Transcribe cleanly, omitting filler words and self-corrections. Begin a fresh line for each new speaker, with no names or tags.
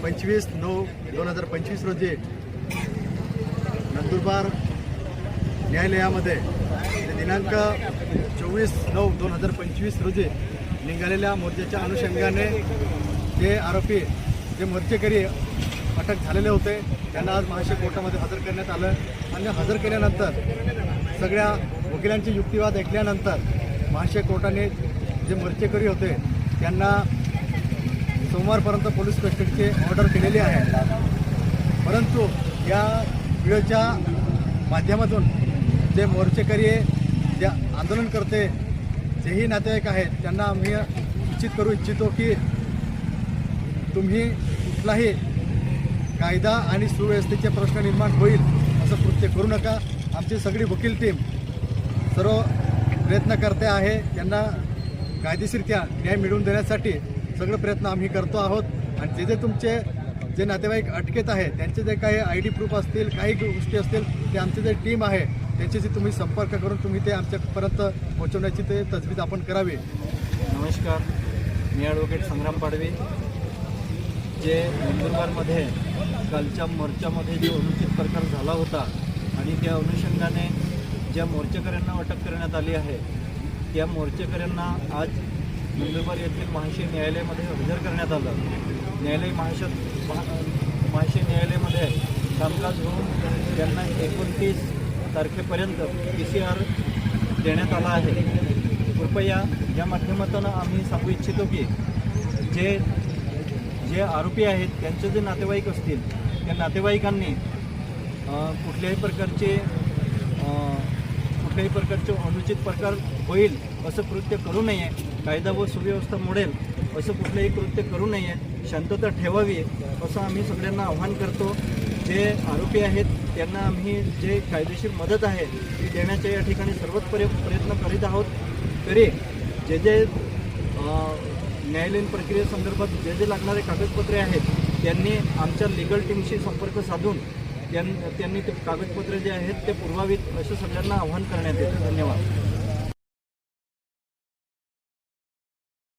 25/9/2025 रोजी नंदुरबार न्यायालयामध्ये दिनांक 24/9/2025 रोजी निघालेल्या मोर्चाच्या अनुषंगाने जे आरोपी जे मोर्चेकरी अटक झालेले होते त्यांना आज महाराष्ट्र कोर्टामध्ये हजर करण्यात आलं आणि हजर केल्यानंतर सगळ्या वकिलांचे युक्तिवाद ऐकल्यानंतर महाराष्ट्र कोर्टाने जे मोर्चेकरी होते त्यांना सोमवारपर्यंत पोलीस कस्टडीची ऑर्डर केलेली आहे. परंतु या व्हिडिओच्या माध्यमातून जे मोर्चेकरी जे आंदोलनकर्ते जेही नातेवाईक आहेत त्यांना आम्ही सूचित करू इच्छितो की तुम्ही कुठलाही कायदा आणि सुव्यवस्थेचे प्रश्न निर्माण होईल असं कृत्य करू नका. आमची सगळी वकील टीम सर्व प्रयत्न करते आहे. त्यांना कायदेशीररित्या न्याय मिळवून देण्यासाठी सगळे प्रयत्न आम्ही करतो आहोत. आणि जे तुमचे जे नातेवाईक अटकेत आहे त्यांचे जे काही ID प्रूफ असतील काही गोष्टी असतील ते आमची जे टीम आहे त्यांच्याशी तुम्ही संपर्क करून तुम्ही ते आमच्यापर्यंत पोहोचवण्याची ते तजवीज आपण करावी.
नमस्कार, मी ॲडव्होकेट संग्राम पाडवी. जे नंदुरबारमध्ये कालच्या मोर्चामध्ये जो अनुचित प्रकार झाला होता आणि त्या अनुषंगाने ज्या मोर्चेकऱ्यांना अटक करण्यात आली आहे त्या मोर्चेकऱ्यांना आज नंदुरबार येथील महाशय न्यायालयामध्ये हजर करण्यात आलं. महाशय न्यायालयामध्ये कामकाज होऊन त्यांना 29 तारखेपर्यंत PCR देण्यात आला आहे. कृपया या माध्यमातून आम्ही सांगू इच्छितो की जे आरोपी आहेत त्यांचे जे नातेवाईक असतील त्या नातेवाईकांनी कुठल्याही प्रकारचे अनुचित प्रकार होईल असं कृत्य करू नये. कायदा व सुव्यवस्था मोडेल असं कुठलंही कृत्य करू नये. शांतता ठेवावी असं आम्ही सगळ्यांना आव्हान करतो. जे आरोपी आहेत त्यांना आम्ही जे कायदेशीर मदत आहे ती देण्याच्या या ठिकाणी सर्वच प्रयत्न करीत आहोत. तरी जे न्यायालयीन प्रक्रियेसंदर्भात जे लागणारे कागदपत्रे आहेत त्यांनी आमच्या लिगल टीमशी संपर्क साधून त्यांनी ते कागदपत्रे जे आहेत ते पुरवावीत असं सगळ्यांना आव्हान करण्यात येतं. धन्यवाद.